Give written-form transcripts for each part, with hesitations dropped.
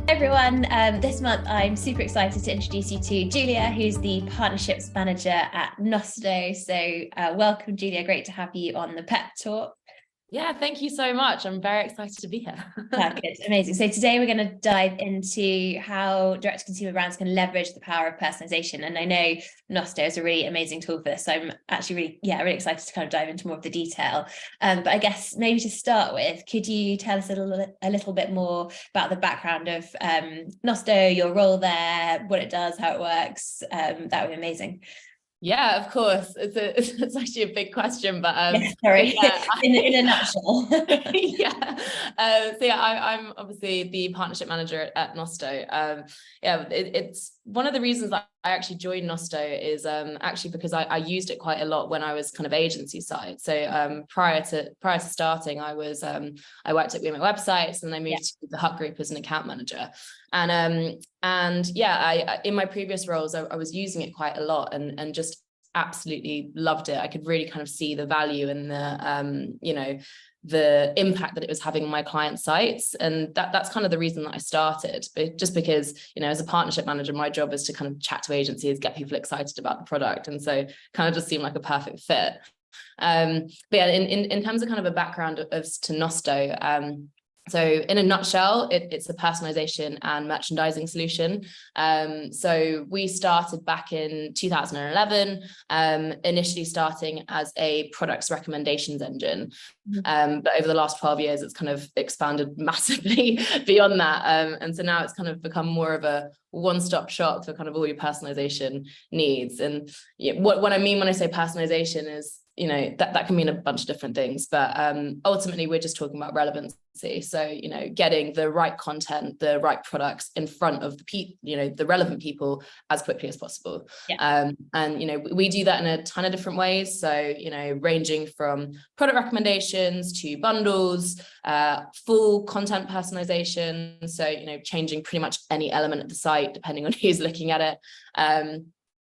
Everyone, this month I'm super excited to introduce you to Julia, who's the Partnerships Manager at Nosto. So welcome, Julia. Great to have you on the Pep Talk. Yeah, thank you so much. I'm very excited to be here. Good, amazing. So today we're going to dive into how direct-to-consumer brands can leverage the power of personalization. And I know Nosto is a really amazing tool for this. So I'm actually really excited to kind of dive into more of the detail. But I guess maybe to start with, could you tell us a little bit more about the background of Nosto, your role there, what it does, how it works? That would be amazing. Yeah, of course. It's actually a big question, but sorry. Yeah, in a nutshell. I'm obviously the partnership manager at Nosto. It's one of the reasons that I actually joined Nosto is actually because I used it quite a lot when I was kind of agency side. So prior to starting, I worked at Women Websites, and then I moved to the Hut Group as an account manager. And I in my previous roles, I was using it quite a lot and just absolutely loved it. I could really kind of see the value and the impact that it was having on my client sites. And that's kind of the reason that I started, but just because, as a partnership manager, my job is to kind of chat to agencies, get people excited about the product. And so kind of just seemed like a perfect fit. But yeah, in terms of kind of a background to Nosto, so in a nutshell, it's a personalization and merchandising solution. So we started back in 2011, initially starting as a products recommendations engine. But over the last 12 years, it's kind of expanded massively beyond that. And so now it's kind of become more of a one-stop shop for kind of all your personalization needs. And what I mean when I say personalization is, that can mean a bunch of different things, but ultimately we're just talking about relevancy. So, getting the right content, the right products in front of the relevant people as quickly as possible. Yeah. And we do that in a ton of different ways. So, ranging from product recommendations to bundles, full content personalization. So, changing pretty much any element of the site, depending on who's looking at it.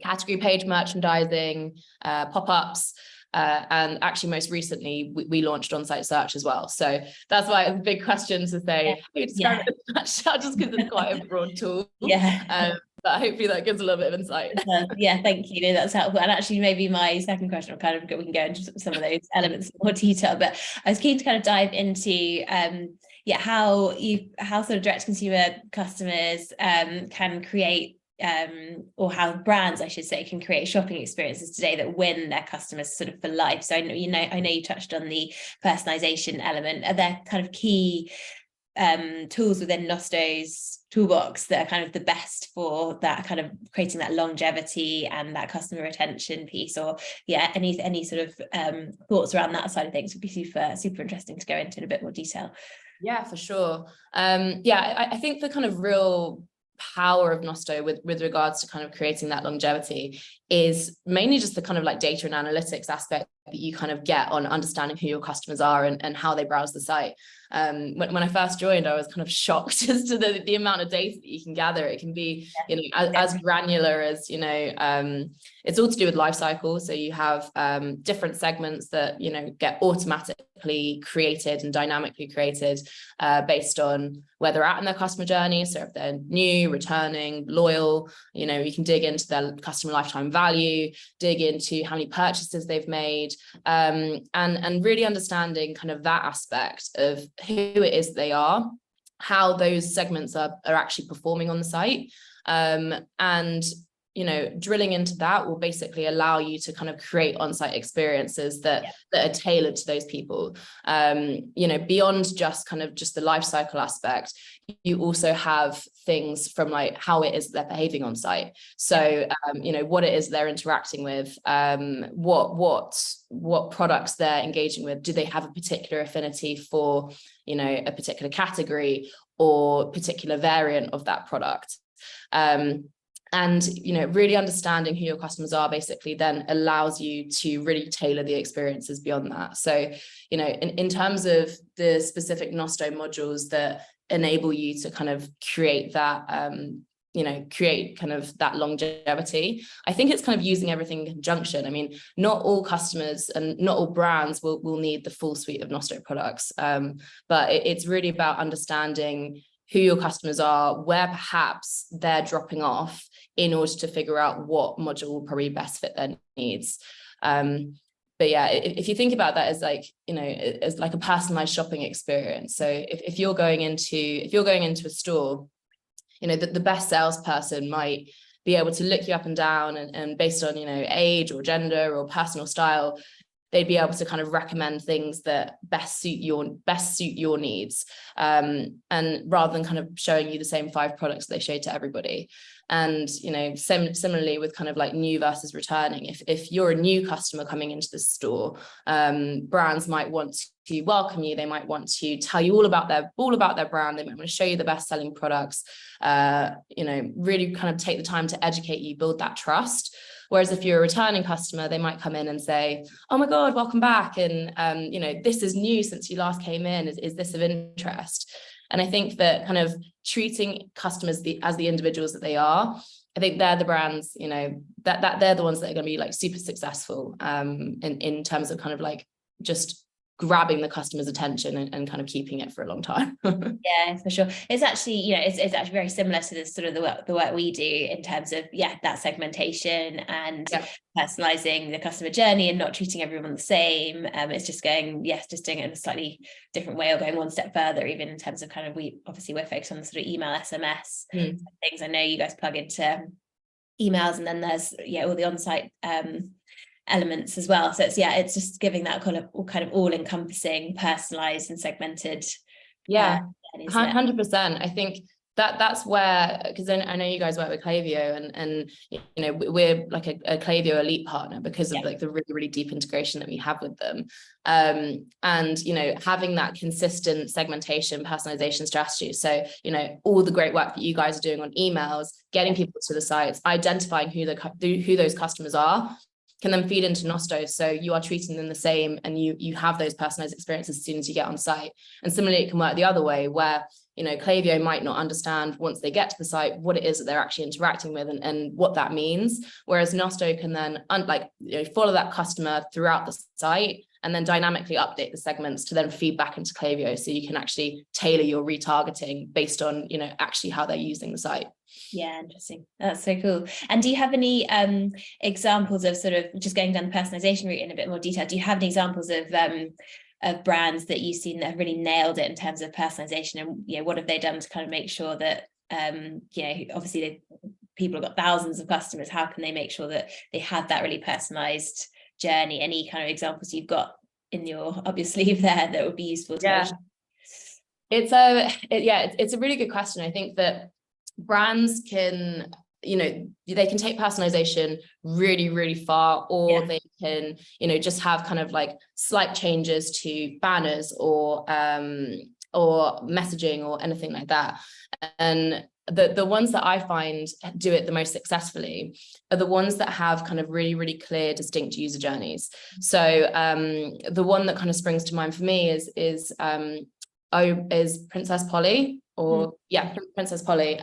Category page merchandising, pop-ups. And actually most recently we launched on-site search as well. So that's why it's a big question to say, describe it in a nutshell, just because it's quite a broad tool. But hopefully that gives a little bit of insight. Yeah, thank you. No, that's helpful. And actually maybe my second question, we can go into some of those elements in more detail, but I was keen to kind of dive into how sort of direct consumer customers can create or how brands, I should say, can create shopping experiences today that win their customers sort of for life. So I know you touched on the personalization element. Are there kind of key tools within Nosto's toolbox that are kind of the best for that kind of creating that longevity and that customer retention piece? Or any sort of thoughts around that side of things would be super interesting to go into in a bit more detail. Yeah, for sure. I think the kind of real power of Nosto with regards to kind of creating that longevity is mainly just the kind of like data and analytics aspect that you kind of get on understanding who your customers are and how they browse the site. When I first joined, I was kind of shocked as to the amount of data that you can gather. It can be, as granular as, it's all to do with life cycle. So you have different segments that, get automatically created and dynamically created based on where they're at in their customer journey. So if they're new, returning, loyal, you can dig into their customer lifetime value, dig into how many purchases they've made, and really understanding kind of that aspect of who it is they are, how those segments are actually performing on the site. And drilling into that will basically allow you to kind of create on-site experiences that are tailored to those people. Beyond just the life cycle aspect, you also have things from like how it is they're behaving on site. So, what it is they're interacting with, what products they're engaging with. Do they have a particular affinity for, a particular category or particular variant of that product? And, really understanding who your customers are basically then allows you to really tailor the experiences beyond that. So, in terms of the specific Nosto modules that enable you to kind of create that, create kind of that longevity, I think it's kind of using everything in conjunction. I mean, not all customers and not all brands will need the full suite of Nosto products, but it's really about understanding who your customers are, where perhaps they're dropping off, in order to figure out what module will probably best fit their needs. But yeah, if you think about that as like, you know, as like a personalized shopping experience. So if you're going into a store, you know, the best salesperson might be able to look you up and down, and based on, you know, age or gender or personal style, they'd be able to kind of recommend things that best suit your needs, and rather than kind of showing you the same 5 products they show to everybody. And, you know, similarly with kind of like new versus returning, if you're a new customer coming into the store, brands might want to welcome you. They might want to tell you all about their brand. They might want to show you the best selling products, you know, really kind of take the time to educate you, build that trust. Whereas if you're a returning customer, they might come in and say, oh my God, welcome back. And, you know, this is new since you last came in. Is this of interest? And I think that kind of treating customers as the individuals that they are, I think they're the brands, you know, that they're the ones that are going to be like super successful, in terms of kind of like just grabbing the customer's attention and kind of keeping it for a long time. Yeah, for sure. It's actually, you know, it's actually very similar to this sort of the work we do in terms of, that segmentation and personalizing the customer journey and not treating everyone the same. It's just going, just doing it in a slightly different way, or going one step further, even in terms of kind of, we're focused on the sort of email, SMS things. I know you guys plug into emails, and then there's all the on-site elements as well. So it's just giving that kind of all-encompassing, personalized and segmented. 100%. I think that's where, because I know you guys work with Klaviyo, and you know, we're like a Klaviyo elite partner because of like the really, really deep integration that we have with them. And you know, having that consistent segmentation, personalization strategy. So, you know, all the great work that you guys are doing on emails, getting people to the sites, identifying who those customers are, can then feed into Nosto. So you are treating them the same, and you have those personalized experiences as soon as you get on site. And similarly, it can work the other way, where, you know, Klaviyo might not understand once they get to the site what it is that they're actually interacting with, and what that means. Whereas Nosto can then follow that customer throughout the site, and then dynamically update the segments to then feed back into Klaviyo, so you can actually tailor your retargeting based on, you know, actually how they're using the site. Yeah, interesting. That's so cool. And do you have any examples of sort of just going down the personalization route in a bit more detail? Do you have any examples of brands that you've seen that have really nailed it in terms of personalization, and what have they done to kind of make sure that obviously people have got thousands of customers, how can they make sure that they have that really personalized journey? Any kind of examples you've got in your up your sleeve there that would be useful to It's a really good question. I think that brands can, you know, they can take personalization really, really far, or they can, you know, just have kind of like slight changes to banners or messaging or anything like that. And the ones that I find do it the most successfully are the ones that have kind of really, really clear, distinct user journeys. So the one that kind of springs to mind for me is Princess Polly. Princess Polly.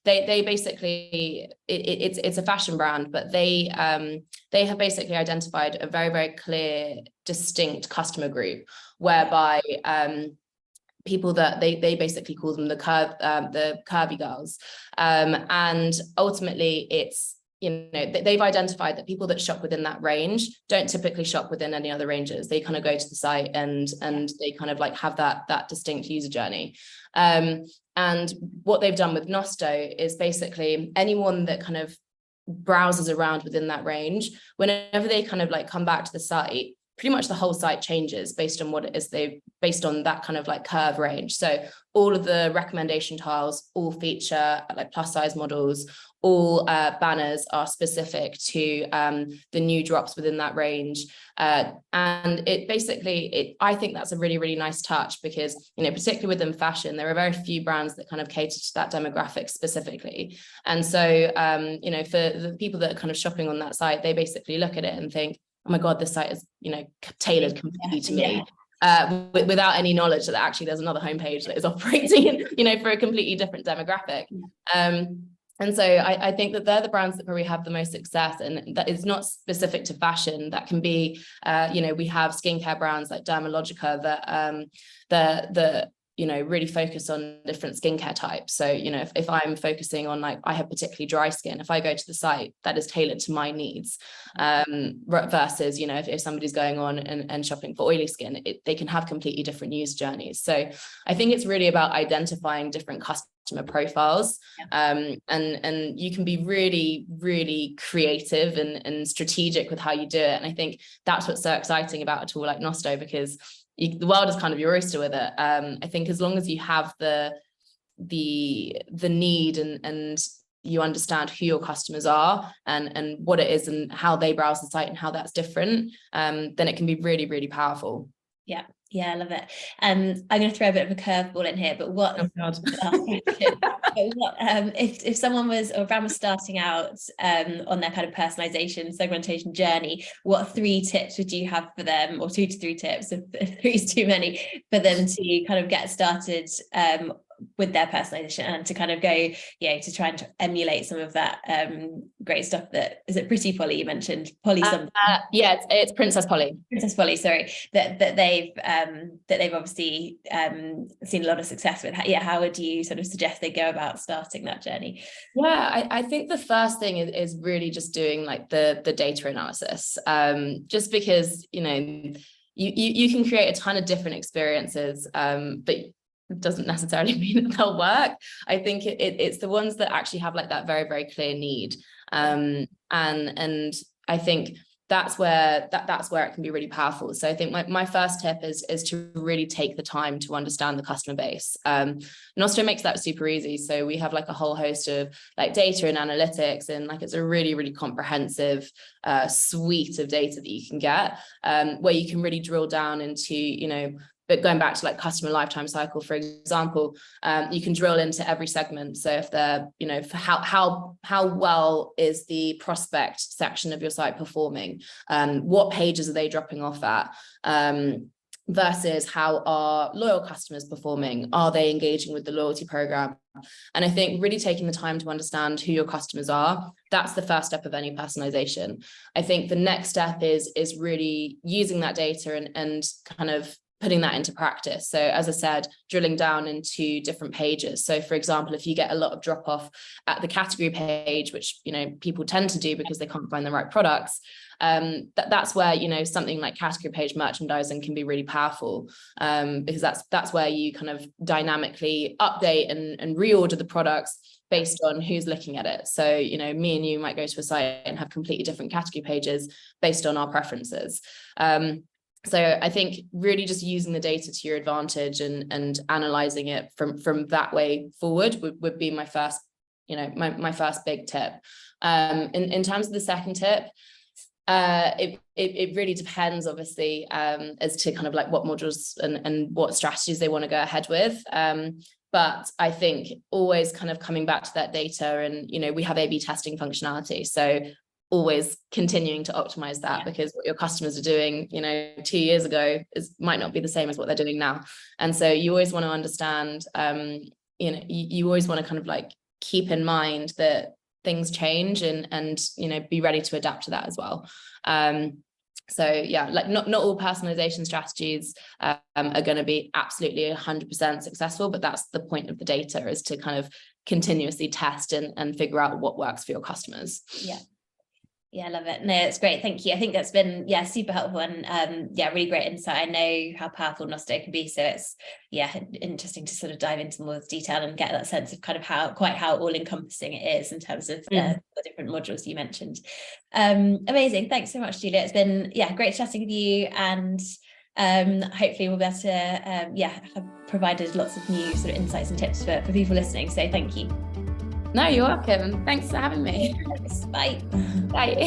They basically, it's a fashion brand, but they have basically identified a very, very clear, distinct customer group, whereby people that they basically call them the curvy girls, and ultimately it's, you know, they've identified that people that shop within that range don't typically shop within any other ranges. They kind of go to the site and they kind of like have that distinct user journey. And what they've done with Nosto is basically anyone that kind of browses around within that range, whenever they kind of like come back to the site, pretty much the whole site changes based on what it is based on that kind of like curve range. So all of the recommendation tiles all feature like plus size models, all banners are specific to the new drops within that range. And it basically, I think that's a really, really nice touch, because, you know, particularly within fashion, there are very few brands that kind of cater to that demographic specifically. And so, you know, for the people that are kind of shopping on that site, they basically look at it and think, oh my God, this site is, you know, tailored completely to me. Without any knowledge that actually there's another homepage that is operating, you know, for a completely different demographic. And so I think that they're the brands that probably have the most success, and that is not specific to fashion. That can be, you know, we have skincare brands like Dermalogica that really focus on different skincare types. So, if I'm focusing on, like, I have particularly dry skin, if I go to the site, that is tailored to my needs, versus, if somebody's going on and shopping for oily skin, they can have completely different user journeys. So I think it's really about identifying different customer profiles, and you can be really, really creative and strategic with how you do it. And I think that's what's so exciting about a tool like Nosto, because the world is kind of your oyster with it. I think as long as you have the need and you understand who your customers are and what it is and how they browse the site and how that's different, then it can be really, really powerful. Yeah, I love it. I'm going to throw a bit of a curveball in here, but what, if someone was, or a brand was starting out on their kind of personalization, segmentation journey, what 3 tips would you have for them, or 2 to 3 tips, if 3 is too many, for them to kind of get started with their personalization and to kind of go, to try and emulate some of that great stuff that, is it Pretty Polly you mentioned? Polly something. Yeah, it's Princess Polly. Princess Polly, sorry, that they've obviously seen a lot of success with. How would you sort of suggest they go about starting that journey? Yeah, I think the first thing is really just doing like the data analysis, just because you can create a ton of different experiences, but it doesn't necessarily mean that they'll work. I think it's the ones that actually have like that very, very clear need, and I think that's where it can be really powerful. So I think my first tip is to really take the time to understand the customer base. Nosto makes that super easy. So we have like a whole host of like data and analytics, and like it's a really, really comprehensive suite of data that you can get, where you can really drill down into, but going back to like customer lifetime cycle, for example, you can drill into every segment. So if they're, for how well is the prospect section of your site performing? What pages are they dropping off at? Versus how are loyal customers performing? Are they engaging with the loyalty program? And I think really taking the time to understand who your customers are, that's the first step of any personalization. I think the next step is really using that data and kind of putting that into practice. So as I said, drilling down into different pages. So for example, if you get a lot of drop off at the category page, which, people tend to do because they can't find the right products, that's where, something like category page merchandising can be really powerful, because that's where you kind of dynamically update and reorder the products based on who's looking at it. So, me and you might go to a site and have completely different category pages based on our preferences. So I think really just using the data to your advantage and analyzing it from that way forward would be my first, my first big tip. In terms of the second tip, it really depends, obviously, as to kind of like what modules and what strategies they want to go ahead with. But I think always kind of coming back to that data, and we have A/B testing functionality, so always continuing to optimize that, because what your customers are doing 2 years ago might not be the same as what they're doing now. And so you always want to understand, you always want to kind of like keep in mind that things change and be ready to adapt to that as well. So yeah, like not all personalization strategies are going to be absolutely 100% successful, but that's the point of the data, is to kind of continuously test and figure out what works for your customers. Yeah, I love it. No, it's great. Thank you. I think that's been, super helpful, and really great insight. I know how powerful Nosto can be. So it's, interesting to sort of dive into more detail and get that sense of kind of how all encompassing it is in terms of the different modules you mentioned. Amazing. Thanks so much, Julia. It's been, great chatting with you, and hopefully we'll be able to, have provided lots of new sort of insights and tips for people listening. So thank you. No, you're welcome. Thanks for having me. Thanks. Bye. Bye.